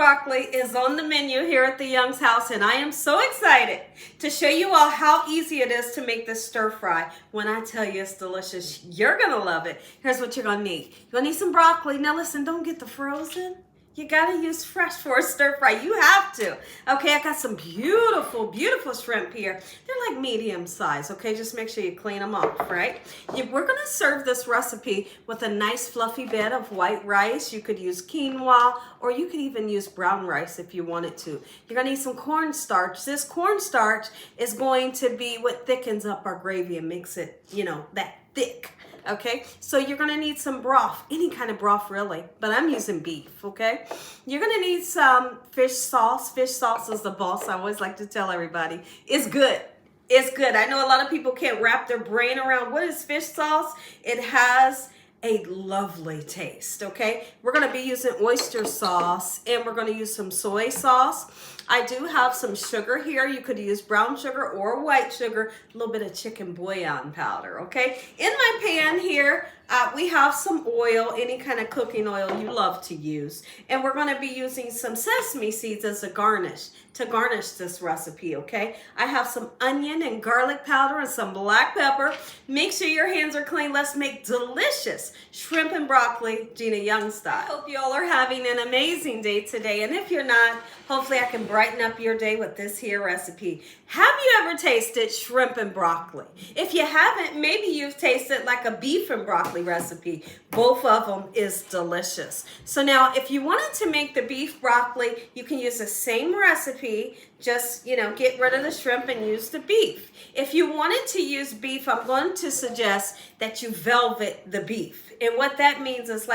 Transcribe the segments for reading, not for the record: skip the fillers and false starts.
broccoli is on the menu here at the Young's house, and I am so excited to show you all how easy it is to make this stir fry. When I tell you it's delicious, you're gonna love it. Here's what you're gonna need. You're gonna need some broccoli. Now listen, don't get the frozen. You gotta use fresh for a stir fry. You have to. Okay, I got some beautiful, beautiful shrimp here. They're like medium size, okay? Just make sure you clean them off, right? We're gonna serve this recipe with a nice fluffy bed of white rice. You could use quinoa, or you could even use brown rice if you wanted to. You're gonna need some cornstarch. This cornstarch is going to be what thickens up our gravy and makes it, you know, that thick. Okay, so you're gonna need some broth, any kind of broth really, but I'm using beef, okay? You're gonna need some fish sauce. Fish sauce is the boss, I always like to tell everybody. It's good. It's good. I know a lot of people can't wrap their brain around what is fish sauce. It has a lovely taste, okay? We're gonna be using oyster sauce, and we're gonna use some soy sauce. I do have some sugar here. You could use brown sugar or white sugar, a little bit of chicken bouillon powder, okay? In my pan here, we have some oil, any kind of cooking oil you love to use. And we're gonna be using some sesame seeds as a garnish, to garnish this recipe, okay? I have some onion and garlic powder and some black pepper. Make sure your hands are clean. Let's make delicious shrimp and broccoli, Gina Young style. I hope you all are having an amazing day today. And if you're not, hopefully I can brighten up your day with this here recipe. Have you ever tasted shrimp and broccoli? If you haven't, maybe you've tasted like a beef and broccoli recipe. Both of them is delicious. So now if you wanted to make the beef broccoli, you can use the same recipe, just, you know, get rid of the shrimp and use the beef. If you wanted to use beef, I'm going to suggest that you velvet the beef. And what that means is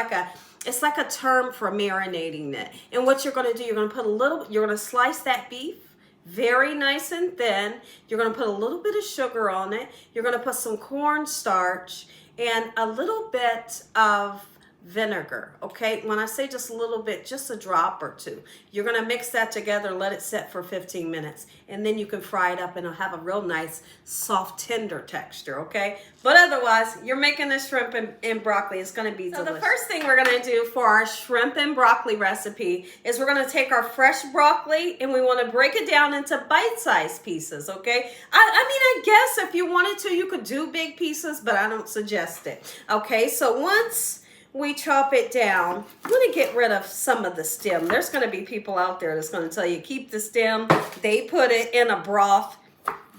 it's like a term for marinating it. And what you're going to do, you're going to slice that beef very nice and thin. You're going to put a little bit of sugar on it. You're going to put some cornstarch and a little bit of vinegar, okay? When I say just a little bit, just a drop or two. You're gonna mix that together, let it set for 15 minutes, and then you can fry it up and it'll have a real nice, soft, tender texture, okay? But otherwise, you're making the shrimp and broccoli. It's gonna be delicious. So the first thing we're gonna do for our shrimp and broccoli recipe is we're gonna take our fresh broccoli and we wanna break it down into bite-sized pieces, okay? I guess if you wanted to, you could do big pieces, but I don't suggest it, okay? So once we chop it down, I'm gonna get rid of some of the stem. There's gonna be people out there that's gonna tell you, keep the stem. They put it in a broth.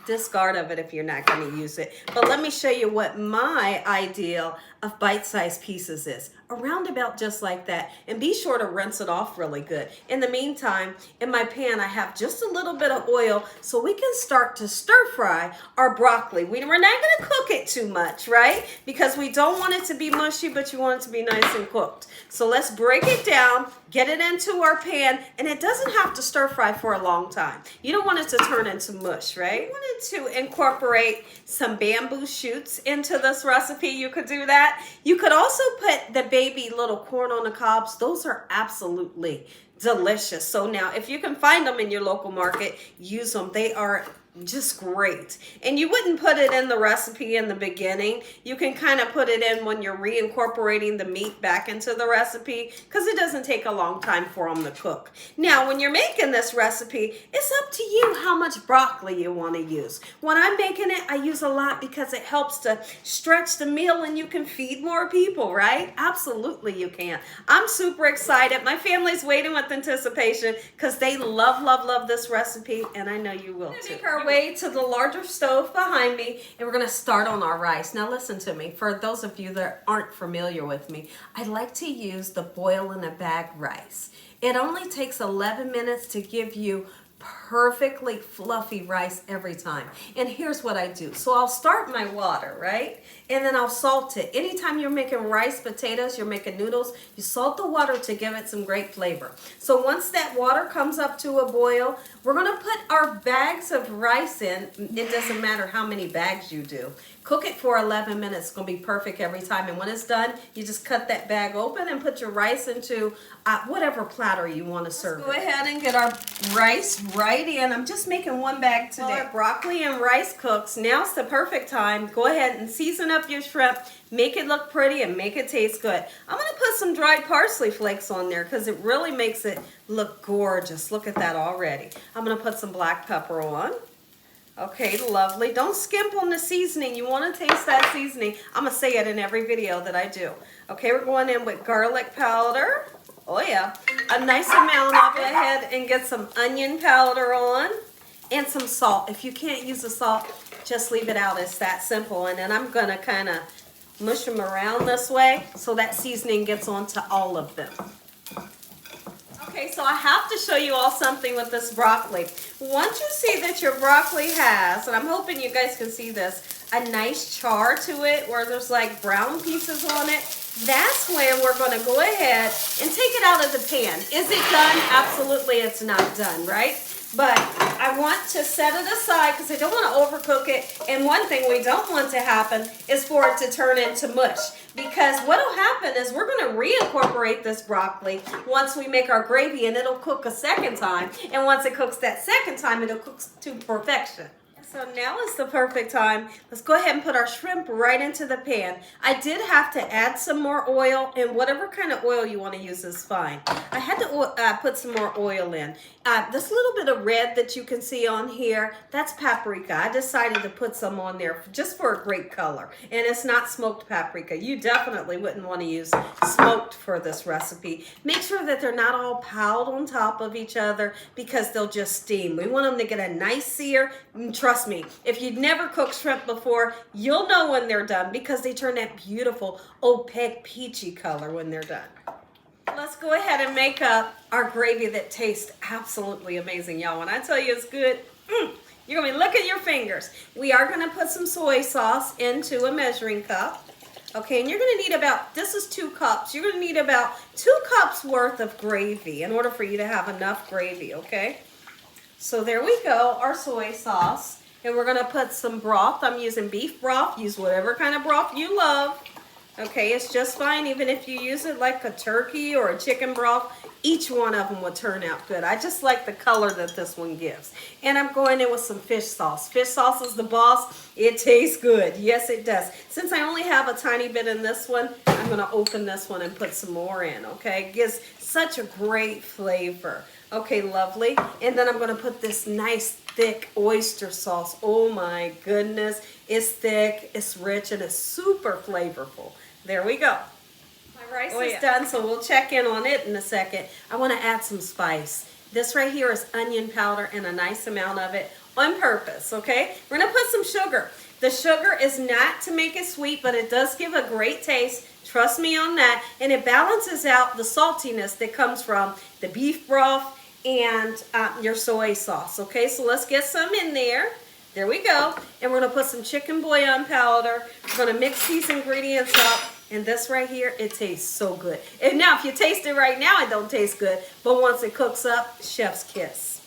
Discard of it if you're not gonna use it. But let me show you what my ideal of bite-sized pieces is. Around about just like that. And be sure to rinse it off really good. In the meantime, in my pan, I have just a little bit of oil so we can start to stir fry our broccoli. We're not gonna cook it too much, right? Because we don't want it to be mushy, but you want it to be nice and cooked. So let's break it down, get it into our pan, and it doesn't have to stir fry for a long time. You don't want it to turn into mush, right? You wanted to incorporate some bamboo shoots into this recipe, you could do that. You could also put the baby little corn on the cobs. Those are absolutely delicious. So now if you can find them in your local market, use them. They are just great. And you wouldn't put it in the recipe in the beginning. You can kind of put it in when you're reincorporating the meat back into the recipe, because it doesn't take a long time for them to cook. Now when you're making this recipe, it's up to you how much broccoli you want to use. When I'm making it, I use a lot because it helps to stretch the meal and you can feed more people, right? Absolutely you can. I'm super excited. My family's waiting with anticipation because they love, love, love this recipe, and I know you will too. Way to the larger stove behind me, and we're going to start on our rice. Now listen to me. For those of you that aren't familiar with me, I like to use the boil in a bag rice. It only takes 11 minutes to give you perfectly fluffy rice every time. And here's what I do. So I'll start my water, right? And then I'll salt it. Anytime you're making rice, potatoes, you're making noodles, you salt the water to give it some great flavor. So once that water comes up to a boil, we're going to put our bags of rice in. It doesn't matter how many bags you do. Cook it for 11 minutes. It's going to be perfect every time. And when it's done, you just cut that bag open and put your rice into whatever platter you want to serve. Let's go ahead and get our rice right in. I'm just making one bag today. While our broccoli and rice cooks, now's the perfect time. Go ahead and season up your shrimp. Make it look pretty and make it taste good. I'm going to put some dried parsley flakes on there because it really makes it look gorgeous. Look at that already. I'm going to put some black pepper on. Okay, lovely. Don't skimp on the seasoning. You want to taste that seasoning. I'm going to say it in every video that I do. Okay, we're going in with garlic powder. Oh yeah, a nice amount of it. Go ahead and get some onion powder on and some salt. If you can't use the salt, just leave it out. It's that simple. And then I'm going to kind of mush them around this way so that seasoning gets onto all of them. Okay, so I have to show you all something with this broccoli. Once you see that your broccoli has, and I'm hoping you guys can see this, a nice char to it where there's like brown pieces on it, that's when we're going to go ahead and take it out of the pan. Is it done? Absolutely it's not done, right? But I want to set it aside because I don't want to overcook it. And one thing we don't want to happen is for it to turn into mush. Because what will happen is we're going to reincorporate this broccoli once we make our gravy, and it'll cook a second time. And once it cooks that second time, it'll cook to perfection. So now is the perfect time. Let's go ahead and put our shrimp right into the pan. I did have to add some more oil, and whatever kind of oil you want to use is fine. I had to put some more oil in. This little bit of red that you can see on here, that's paprika. I decided to put some on there just for a great color. And it's not smoked paprika. You definitely wouldn't want to use smoked for this recipe. Make sure that they're not all piled on top of each other because they'll just steam. We want them to get a nice sear. And trust me, if you've never cooked shrimp before, you'll know when they're done because they turn that beautiful opaque peachy color when they're done. Let's go ahead and make up our gravy that tastes absolutely amazing, y'all. When I tell you it's good, you're going to be licking your fingers. We are going to put some soy sauce into a measuring cup. Okay, and you're going to need about, this is 2 cups. You're going to need about 2 cups worth of gravy in order for you to have enough gravy, okay? So there we go, our soy sauce. And we're going to put some broth. I'm using beef broth. Use whatever kind of broth you love. Okay, it's just fine even if you use it like a turkey or a chicken broth. Each one of them will turn out good. I just like the color that this one gives. And I'm going in with some fish sauce. Fish sauce is the boss. It tastes good. Yes, it does. Since I only have a tiny bit in this one, I'm going to open this one and put some more in, okay? It gives such a great flavor. Okay, lovely. And then I'm going to put this nice thick oyster sauce. Oh my goodness. It's thick, it's rich, and it's super flavorful. There we go. My rice is done, so we'll check in on it in a second. I want to add some spice. This right here is onion powder and a nice amount of it on purpose, okay? We're going to put some sugar. The sugar is not to make it sweet, but it does give a great taste. Trust me on that. And it balances out the saltiness that comes from the beef broth and your soy sauce, okay? So let's get some in there. There we go. And we're going to put some chicken bouillon powder. We're going to mix these ingredients up. And this right here, it tastes so good. And now, if you taste it right now, it don't taste good. But once it cooks up, chef's kiss.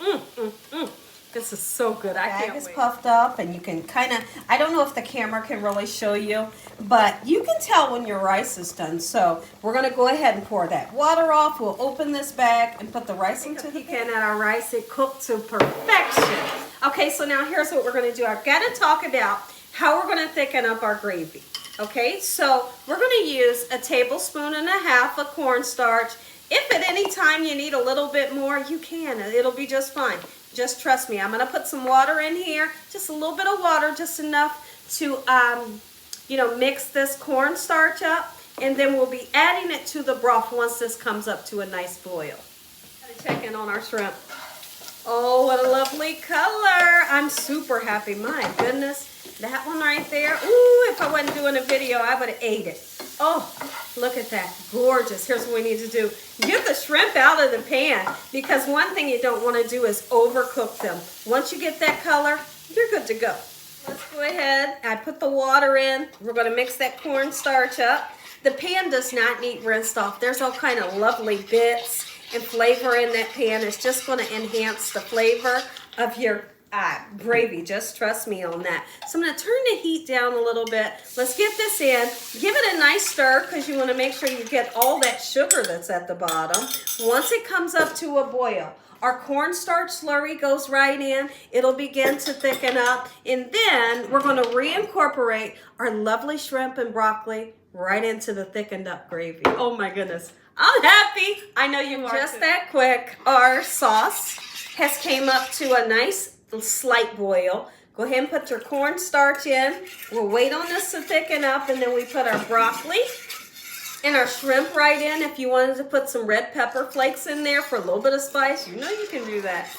This is so good. I can't wait. The bag is puffed up, and you can kind of, I don't know if the camera can really show you, but you can tell when your rice is done. So we're going to go ahead and pour that water off. We'll open this bag and put the rice into the pan. At our rice, it cooked to perfection. Okay, so now here's what we're going to do. I've got to talk about how we're going to thicken up our gravy. Okay, so we're going to use 1.5 tablespoons of cornstarch. If at any time you need a little bit more, you can. It'll be just fine. Just trust me. I'm going to put some water in here, just a little bit of water, just enough to, mix this cornstarch up. And then we'll be adding it to the broth once this comes up to a nice boil. Gotta check in on our shrimp. Oh, what a lovely color. I'm super happy. My goodness. That one right there. Ooh, if I wasn't doing a video, I would have ate it. Oh, look at that. Gorgeous. Here's what we need to do. Get the shrimp out of the pan, because one thing you don't want to do is overcook them. Once you get that color, you're good to go. Let's go ahead. I put the water in. We're going to mix that cornstarch up. The pan does not need rinsed off. There's all kind of lovely bits and flavor in that pan. It's just going to enhance the flavor of your gravy. Just trust me on that. So I'm going to turn the heat down a little bit. Let's get this in. Give it a nice stir because you want to make sure you get all that sugar that's at the bottom. Once it comes up to a boil, our cornstarch slurry goes right in. It'll begin to thicken up. And then we're going to reincorporate our lovely shrimp and broccoli right into the thickened up gravy. Oh my goodness. I'm happy. I know you are. Just that quick. Our sauce has came up to a nice slight boil. Go ahead and put your cornstarch in. We'll wait on this to thicken up, and then we put our broccoli and our shrimp right in. If you wanted to put some red pepper flakes in there for a little bit of spice, you know you can do that.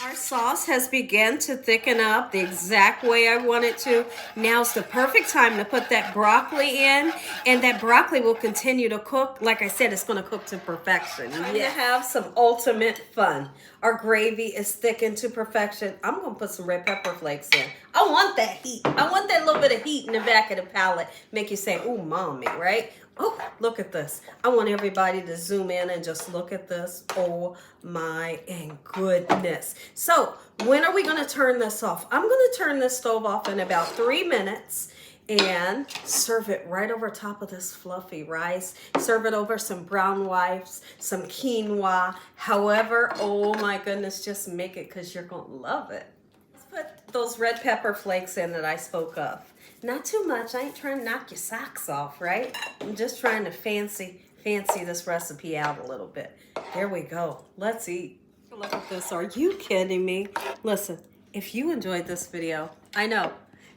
Our sauce has begun to thicken up the exact way I want it to. Now's the perfect time to put that broccoli in, and that broccoli will continue to cook. Like I said, it's going to cook to perfection. Time to have some ultimate fun. Our gravy is thickened to perfection. I'm going to put some red pepper flakes in. I want that heat. I want that little bit of heat in the back of the palate. Make you say, ooh, mommy, right? Oh, look at this. I want everybody to zoom in and just look at this. Oh my goodness. So when are we going to turn this off? I'm going to turn this stove off in about 3 minutes and serve it right over top of this fluffy rice. Serve it over some brown rice, some quinoa. However, oh my goodness, just make it because you're going to love it. Let's put those red pepper flakes in that I spoke of. Not too much. I ain't trying to knock your socks off, right? I'm just trying to fancy this recipe out a little bit. There we go. Let's eat. Look at this. Are you kidding me? Listen, if you enjoyed this video, I know,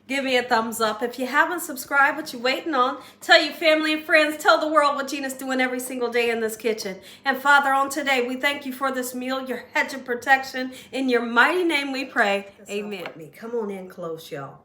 give me a thumbs up. If you haven't subscribed, what you waiting on? Tell your family and friends. Tell the world what Gina's doing every single day in this kitchen. And Father, on today, we thank you for this meal, your hedge of protection. In your mighty name we pray. Amen. Come on in close, y'all.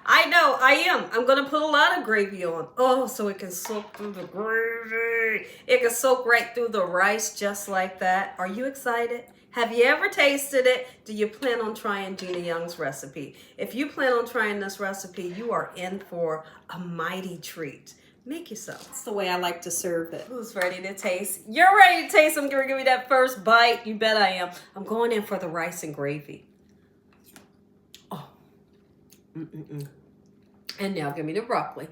I know, I am. I'm going to put a lot of gravy on. Oh, so it can soak through the gravy. It can soak right through the rice just like that. Are you excited? Have you ever tasted it? Do you plan on trying Gina Young's recipe? If you plan on trying this recipe, you are in for a mighty treat. Make yourself. That's the way I like to serve it. Who's ready to taste? You're ready to taste. I'm going to give you that first bite. You bet I am. I'm going in for the rice and gravy. And now give me the broccoli.